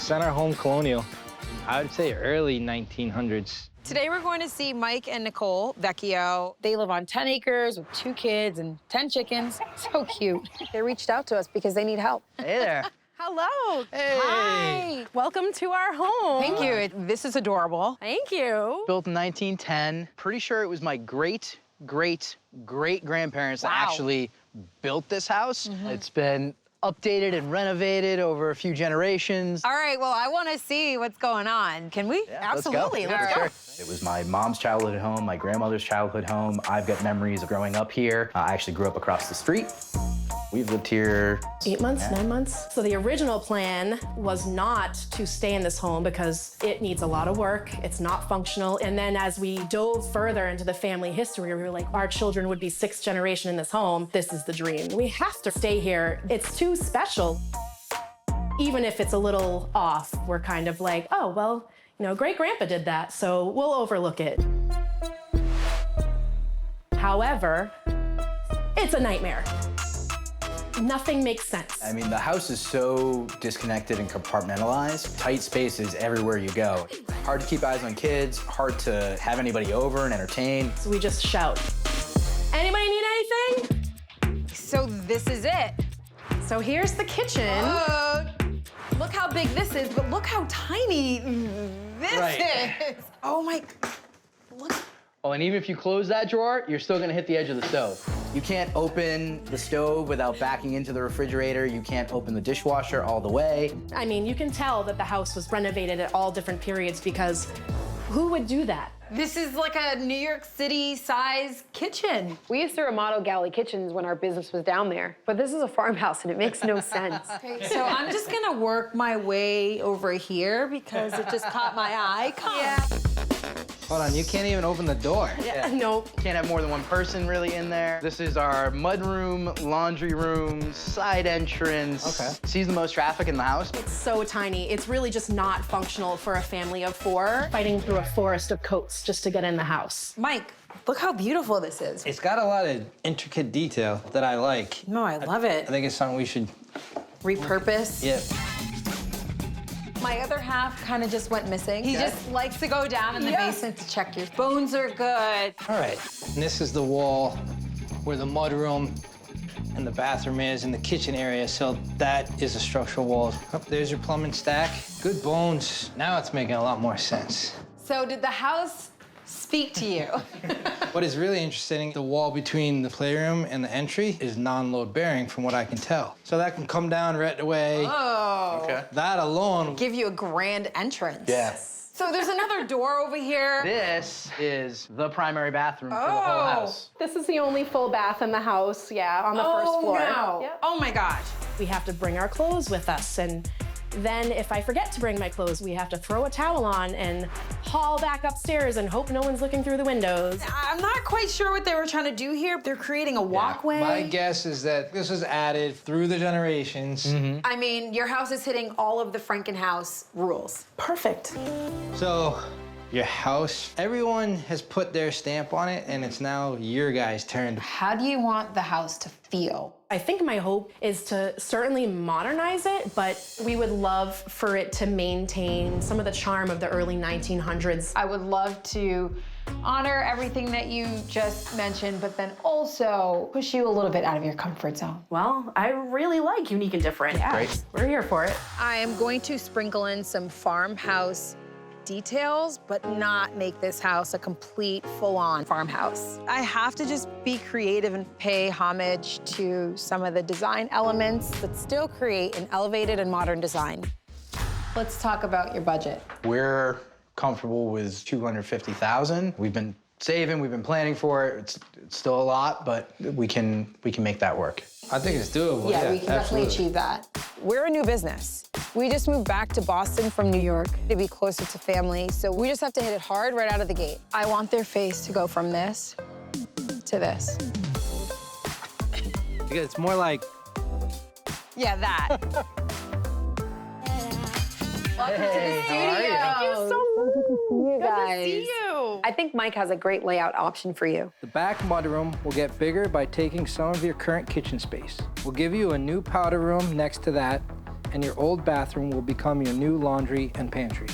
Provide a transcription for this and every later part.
Center home Colonial. I would say early 1900s. Today we're going to see Mike and Nicole Vecchio. They live on 10 acres with 2 kids and 10 chickens. So cute. They reached out to us because they need help. Hey there. Hello. Hey. Hi. Welcome to our home. Thank you. This is adorable. Thank you. Built in 1910. Pretty sure it was my great-great-great-grandparents that actually built this house. It's been updated and renovated over a few generations. All right, well, I want to see what's going on. Can we? Yeah, Absolutely. Let's Let's go. go. It was my mom's childhood home, my grandmother's childhood home. I've got memories of growing up here. I actually grew up across the street. We've lived here 8 months, 9 months. So the original plan was not to stay in this home because it needs a lot of work. It's not functional. And then as we dove further into the family history, we were like, our children would be 6th generation in this home. This is the dream. We have to stay here. It's too special. Even if it's a little off, we're kind of like, oh, well, you know, great-grandpa did that, so we'll overlook it. However, it's a nightmare. Nothing makes sense. I mean, the house is so disconnected and compartmentalized. Tight spaces everywhere you go. Hard to keep eyes on kids, hard to have anybody over and entertain. So we just shout, anybody need anything? So this is it. So here's the kitchen. Look how big this is, but look how tiny this is. Oh my, look. Oh, and even if you close that drawer, you're still gonna hit the edge of the stove. You can't open the stove without backing into the refrigerator. You can't open the dishwasher all the way. I mean, you can tell that the house was renovated at all different periods because who would do that? This is like a New York City size kitchen. We used to remodel galley kitchens when our business was down there, but this is a farmhouse and it makes no sense. Okay, so I'm just gonna work my way over here because it just caught my eye. Hold on, you can't even open the door. Yeah. Nope. Can't have more than one person really in there. This is our mudroom, laundry room, side entrance. Okay. Sees the most traffic in the house. It's so tiny. It's really just not functional for a family of 4 fighting through a forest of coats just to get in the house. Mike, look how beautiful this is. It's got a lot of intricate detail that I like. No, I love I it. think it's something we should, Repurpose. yeah. My other half kind of just went missing. He just likes to go down in the basement to check your bones are good. All right, and this is the wall where the mudroom and the bathroom is in the kitchen area, so that is a structural wall. Oh, there's your plumbing stack. Good bones. Now it's making a lot more sense. So did the house speak to you? What is really interesting, the wall between the playroom and the entry is non-load bearing from what I can tell. So that can come down right away. Oh. Okay. That alone. Give you a grand entrance. Yes. So there's another door over here. This is the primary bathroom for the whole house. This is the only full bath in the house, on the first floor. No. Yep. Oh my gosh. We have to bring our clothes with us, and then if I forget to bring my clothes, we have to throw a towel on and haul back upstairs and hope no one's looking through the windows. I'm not quite sure what they were trying to do here. They're creating a walkway. My guess is that this was added through the generations. I mean, your house is hitting all of the Frankenhouse rules. Perfect. So your house, everyone has put their stamp on it, and it's now your guys' turn. How do you want the house to feel? I think my hope is to certainly modernize it, but we would love for it to maintain some of the charm of the early 1900s. I would love to honor everything that you just mentioned, but then also push you a little bit out of your comfort zone. Well, I really like unique and different. Yeah, Great. we're here for it. I am going to sprinkle in some farmhouse details, but not make this house a complete full-on farmhouse. I have to just be creative and pay homage to some of the design elements that still create an elevated and modern design. Let's talk about your budget. We're comfortable with $250,000. We've been saving, we've been planning for it. It's still a lot, but we can make that work. I think it's doable. Yeah, we can definitely absolutely. achieve that. We're a new business. We just moved back to Boston from New York to be closer to family, so we just have to hit it hard right out of the gate. I want their face to go from this to this. Because it's more like, Yeah, that. Welcome to the studio. Thank you so much. You Good guys. to see you. I think Mike has a great layout option for you. the back mudroom will get bigger by taking some of your current kitchen space. We'll give you a new powder room next to that, and your old bathroom will become your new laundry and pantry.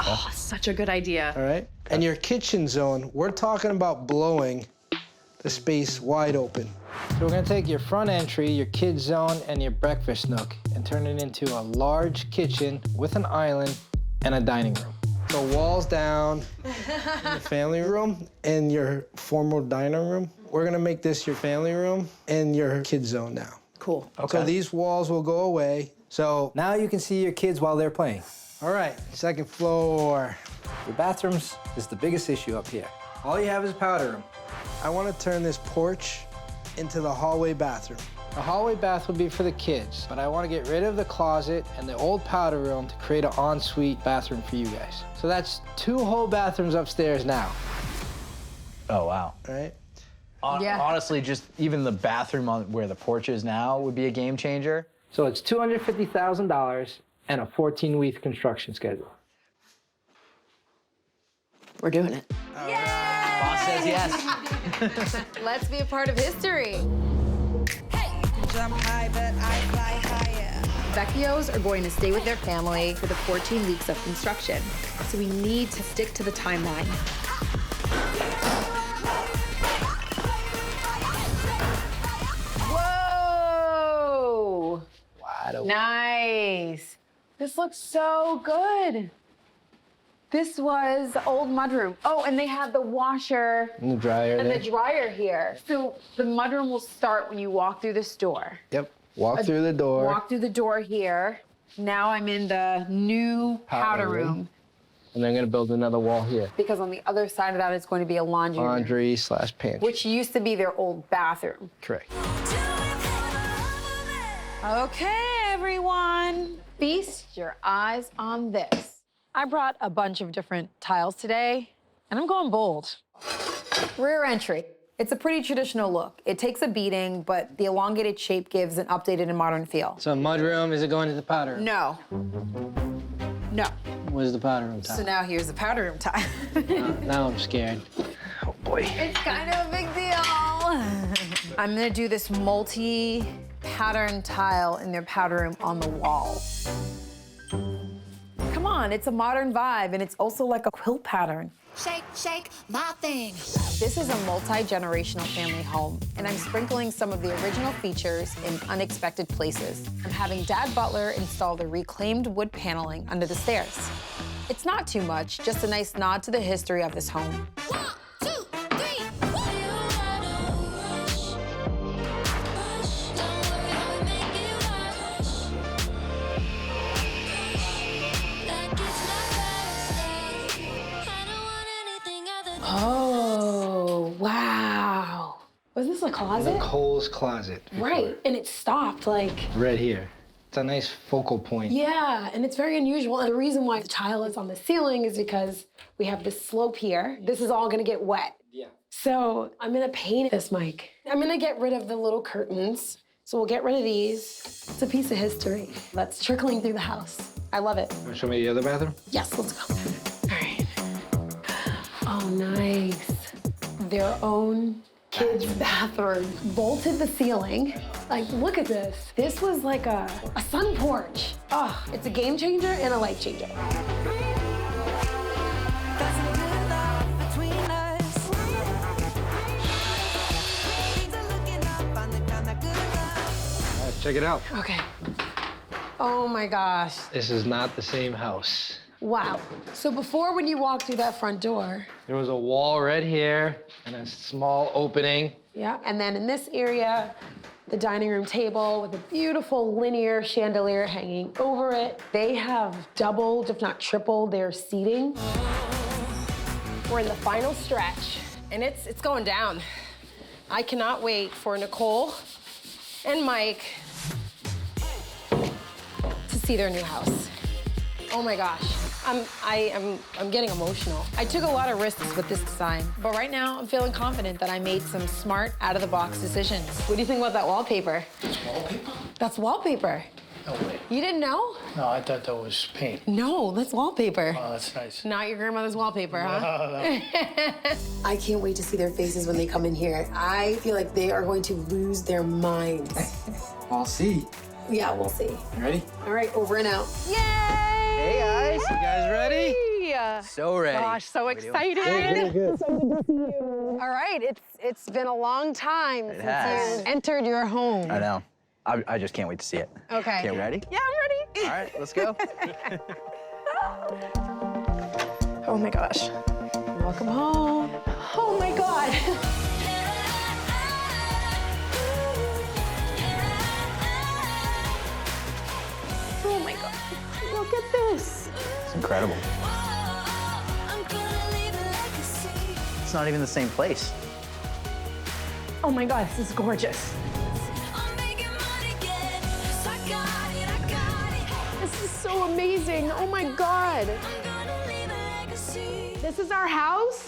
Oh, such a good idea. All right? And your kitchen zone, we're talking about blowing the space wide open. So we're gonna take your front entry, your kids zone, and your breakfast nook and turn it into a large kitchen with an island and a dining room. So walls down, the family room and your formal dining room. We're gonna make this your family room and your kids zone now. Cool. So these walls will go away. So Now you can see your kids while they're playing. all right, second floor. Your bathrooms is the biggest issue up here. All you have is a powder room. I want to turn this porch into the hallway bathroom. The hallway bath will be for the kids, but I want to get rid of the closet and the old powder room to create an ensuite bathroom for you guys. So that's 2 whole bathrooms upstairs now. Oh, wow. All right? Yeah. Honestly, just even the bathroom on where the porch is now would be a game changer. So it's $250,000 and a 14-week construction schedule. We're doing it. Boss says yes. Let's be a part of history. Jump high, but I fly higher. Vecchios are going to stay with their family for the 14 weeks of construction. So we need to stick to the timeline. Whoa! Wide open. Nice. This looks so good. This was the old mudroom. Oh, and they have the washer And the dryer and there. the dryer here. So the mudroom will start when you walk through this door. Yep. Walk through the door. Walk through the door here. Now I'm in the new powder room. room. And then I'm gonna build another wall here. Because on the other side of that is going to be a laundry room, Laundry/pantry. which used to be their old bathroom. Correct. Okay, everyone, feast your eyes on this. I brought a bunch of different tiles today, and I'm going bold. Rear entry. It's a pretty traditional look. It takes a beating, but the elongated shape gives an updated and modern feel. So mudroom, is it going to the powder room? No. No. Where's the powder room tile? So now here's the powder room tile. Now I'm scared. Oh boy. It's kind of a big deal. I'm gonna do this multi-pattern tile in their powder room on the wall. Come on, it's a modern vibe, and it's also like a quilt pattern. Shake, shake my thing. This is a multi-generational family home, and I'm sprinkling some of the original features in unexpected places. I'm having Dad Butler install the reclaimed wood paneling under the stairs. It's not too much, just a nice nod to the history of this home. 1, 2, 3, Oh, wow. Was this a closet? Cole's closet. Right, and it stopped like. Right here. It's a nice focal point. Yeah, and it's very unusual. And the reason why the tile is on the ceiling is because we have this slope here. This is all gonna get wet. Yeah. So I'm gonna paint this, Mike. I'm gonna get rid of the little curtains. So we'll get rid of these. It's a piece of history that's trickling through the house. I love it. Want to show me the other bathroom? Yes, let's go. All right. Oh, nice. Their own kids' bathroom. Bolted the ceiling. Like, look at this. This was like a sun porch. Oh, it's a game changer and a life changer. Check it out. Okay. Oh my gosh. This is not the same house. Wow. So before, when you walk through that front door, There was a wall right here and a small opening. yeah, and then in this area, the dining room table with a beautiful linear chandelier hanging over it. They have doubled, if not tripled, their seating. We're in the final stretch, and it's going down. I cannot wait for Nicole and Mike to see their new house. Oh my gosh, I'm getting emotional. I took a lot of risks with this design, but right now I'm feeling confident that I made some smart, out-of-the-box decisions. What do you think about that wallpaper? Wallpaper? That's wallpaper. No way. You didn't know? No, I thought that was paint. No, that's wallpaper. Oh, that's nice. Not your grandmother's wallpaper, huh? No. I can't wait to see their faces when they come in here. I feel like they are going to lose their minds. I'll see. Yeah, we'll see. Ready? All right, over and out. Yay! Hey, guys. You guys ready? So ready. Gosh, so excited. All right, it's been a long time since has. you entered your home. I know. I just can't wait to see it. Okay. Okay, ready? Yeah, I'm ready. All right, let's go. Oh my gosh. Welcome home. Oh my God. Oh my God. Look at this. It's incredible. It's not even the same place. Oh my God, this is gorgeous. This is so amazing. Oh my God. This is our house?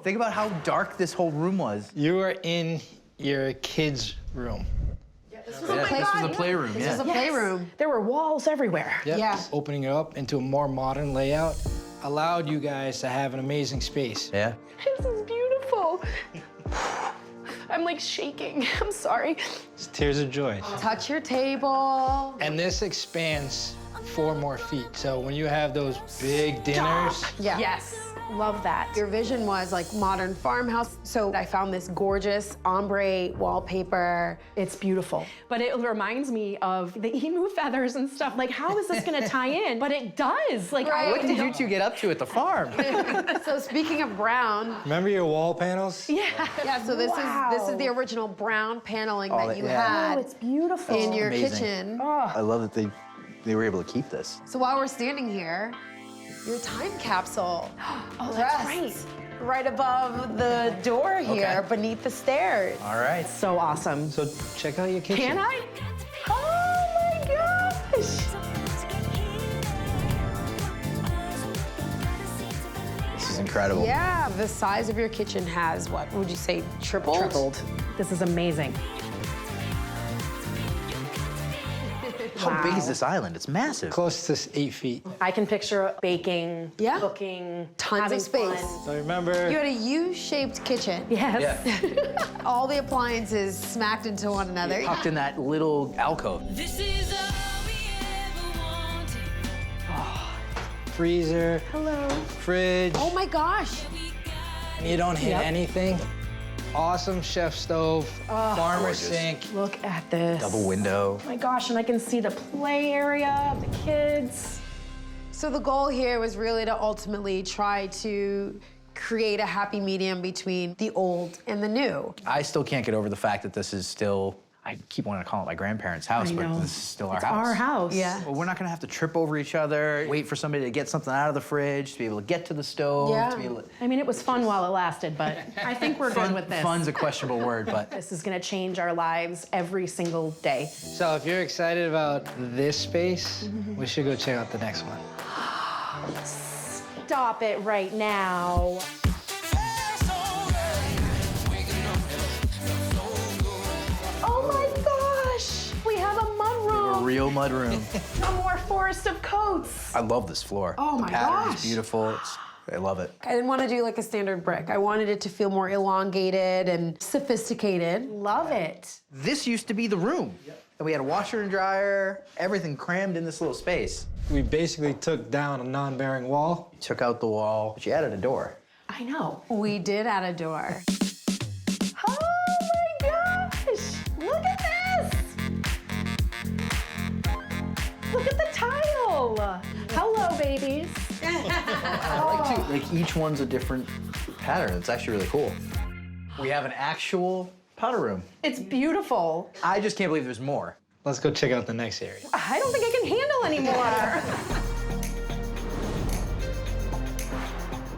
Think about how dark this whole room was. You are in your kids' room. This was a playroom. This is a playroom. There were walls everywhere. Yep. Yeah. Opening it up into a more modern layout allowed you guys to have an amazing space. Yeah. This is beautiful. I'm like shaking. I'm sorry. It's tears of joy. Touch your table. And this expands 4 more feet. So when you have those big dinners, Yeah. Yes. Love that. Your vision was like modern farmhouse. So I found this gorgeous ombre wallpaper. It's beautiful. But it reminds me of the emu feathers and stuff. Like, how is this gonna tie in? But it does. Like, Right. What did you two get up to at the farm? So speaking of brown, remember your wall panels? yeah, so this is the original brown paneling that you had Oh, it's beautiful. in your Amazing. kitchen. I love that they were able to keep this. So while we're standing here, your time capsule Oh, that's rests right above the door here, Okay. beneath the stairs. All right. So awesome. So check out your kitchen. Can I? Oh my gosh. This is incredible. Yeah, the size of your kitchen has, what would you say, tripled? Tripled. This is amazing. How big is this island? It's massive. Close to 8 feet. I can picture baking, Yeah. cooking, Tons having of space. fun. So remember, You had a U-shaped kitchen. Yes. All the appliances smacked into one another. Tucked in that little alcove. freezer, Hello. fridge, Oh my gosh. and you don't hit Yep. anything. Awesome chef stove, farmer gorgeous. sink. Look at this. Double window. Oh my gosh, and I can see the play area of the kids. So the goal here was really to ultimately try to create a happy medium between the old and the new. I still can't get over the fact that this is still, I keep wanting to call it my grandparents' house, I but know. this is still our It's house. our house. Yeah. Well, we're not gonna have to trip over each other, wait for somebody to get something out of the fridge, to be able to get to the stove, Yeah. to be able to... I mean, it was fun while it lasted, but I think we're good with this. Fun's a questionable word, but This is gonna change our lives every single day. So if you're excited about this space, we should go check out the next one. Stop it right now. Oh my gosh! We have a mud a room. real mud room. No more forest of coats. I love this floor. Oh the my pattern gosh. is beautiful. I love it. I didn't want to do like a standard brick. I wanted it to feel more elongated and sophisticated. Love it. This used to be the room. And we had a washer and dryer, everything crammed in this little space. We basically took down a non-bearing wall. Took out the wall, but you added a door. I know. We did add a door. Oh my gosh! Look at this! Look at the tile! Hello, babies. Like each one's a different pattern. It's actually really cool. We have an actual powder room. It's beautiful. I just can't believe there's more. Let's go check out the next area. I don't think I can handle anymore.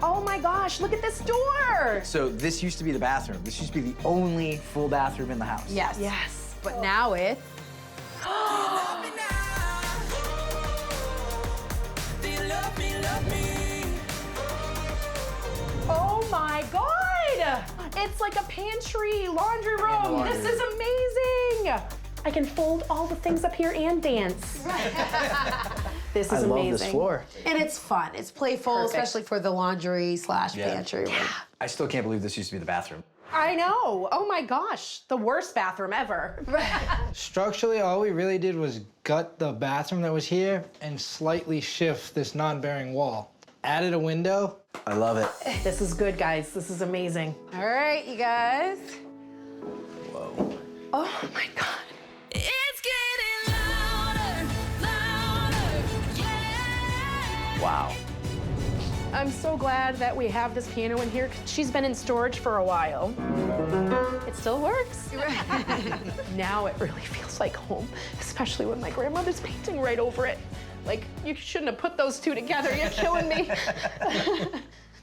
Oh my gosh, look at this door! So this used to be the bathroom. This used to be the only full bathroom in the house. Yes. Yes. But now it's Oh my God! It's like a pantry, laundry room. laundry This is amazing! I can fold all the things up here and dance. This is I love amazing. this floor. and it's fun. It's playful, Perfect. especially for the laundry / pantry room. I still can't believe this used to be the bathroom. I know. Oh my gosh, the worst bathroom ever. Structurally, all we really did was gut the bathroom that was here and slightly shift this non-bearing wall. Added a window. I love it. This is good, guys. This is amazing. All right, you guys. Whoa. Oh my God. It's getting louder, louder, yeah. Wow. I'm so glad that we have this piano in here. She's been in storage for a while. It still works. Now it really feels like home, especially when my grandmother's painting right over it. Like, you shouldn't have put those two together. You're killing me.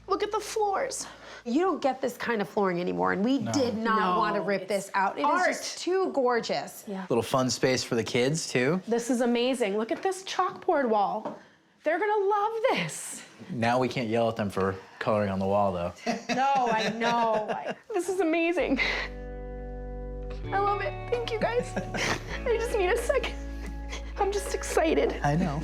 Look at the floors. You don't get this kind of flooring anymore, and we did not want to rip this out. It is just too gorgeous. Yeah. Little fun space for the kids, too. This is amazing. Look at this chalkboard wall. They're gonna love this. Now we can't yell at them for coloring on the wall, though. No, I know. This is amazing. I love it. Thank you, guys. I just need a second. I'm just excited. I know.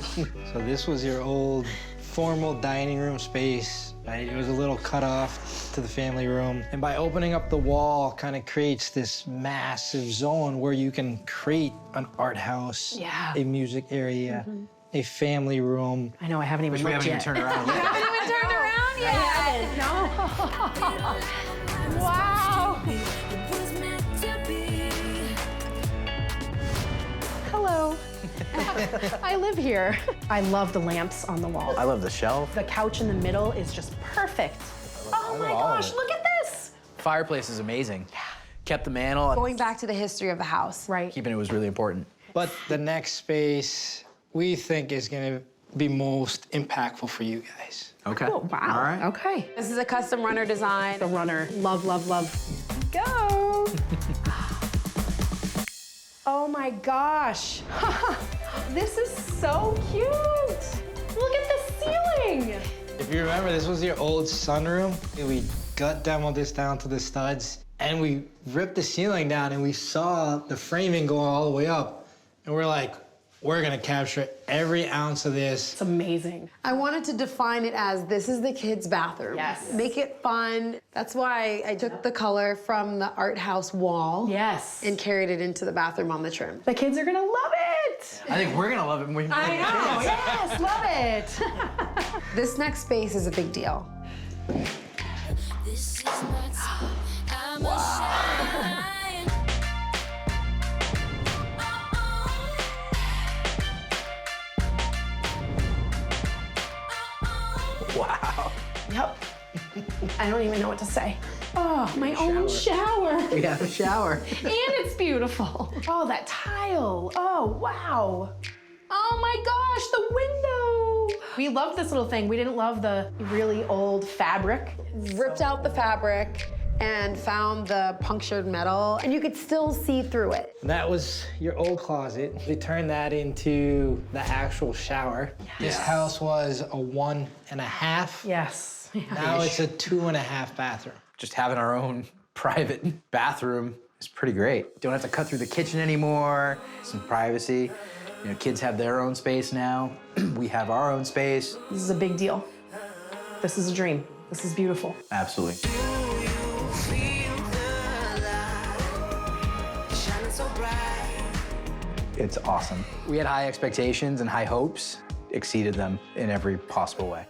So this was your old formal dining room space, right? It was a little cut off to the family room. And by opening up the wall, kind of creates this massive zone where you can create an art house, Yeah. a music area, a family room. I know, I haven't even We looked haven't even yet. turned around. Haven't even turned around yet. No. Wow. It was meant to be. Hello. I live here. I love the lamps on the wall. I love the shelf. The couch in the middle is just perfect. Oh my all of gosh, it. look at this. Fireplace is amazing. Kept the mantle. Going back to the history of the house. Right. Keeping it was really important. But the next space we think is gonna be most impactful for you guys. Okay. Oh, wow. All right. Okay. This is a custom runner design. The runner. Love, love, love. Go. Oh my gosh. This is so cute. Look at the ceiling. If you remember, this was your old sunroom. We gut demoed this down to the studs, and we ripped the ceiling down, and we saw the framing going all the way up. And we're like, we're gonna capture every ounce of this. It's amazing. I wanted to define it as this is the kids' bathroom. Yes. Make it fun. That's why I took the color from the art house wall. Yes. And carried it into the bathroom on the trim. The kids are gonna love it. I think we're gonna love it when we I know, yes, love it. This next space is a big deal. This is my time. I'm a shine. Wow. Yep. I don't even know what to say. Oh, my own shower. We have a shower. And it's beautiful. Oh, that tile. Oh, wow. Oh my gosh, the window. We love this little thing. We didn't love the really old fabric. Ripped out the fabric and found the punctured metal, and you could still see through it. That was your old closet. We turned that into the actual shower. This house was a 1.5. Yes. Now it's a 2.5 bathroom. Just having our own private bathroom is pretty great. Don't have to cut through the kitchen anymore. Some privacy. You know, kids have their own space now. We have our own space. This is a big deal. This is a dream. This is beautiful. Absolutely. It's awesome. We had high expectations and high hopes, exceeded them in every possible way.